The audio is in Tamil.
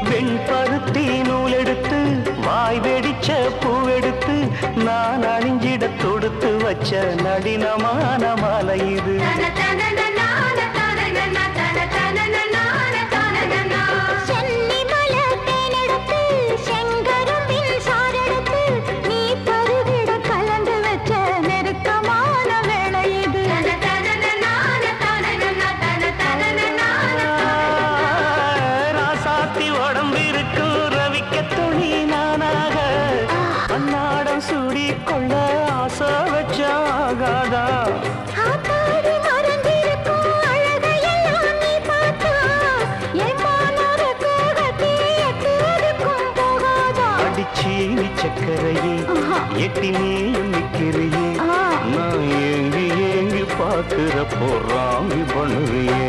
வெண்பருத்தி நூலெடுத்து வாய் வெடிச்ச பூவெடுத்து நான் அணிஞ்சிட தொடுத்து வச்ச நடினமான மாலை இது. சூடிக்கொள்ள ஆசை வச்சாகாதா அடிச்சீனி சக்கரையே எட்டி நீயும் நிக்கிறியே நான் ஏங்கி ஏங்கி பார்க்கிற போறாமி பண்ணுறியே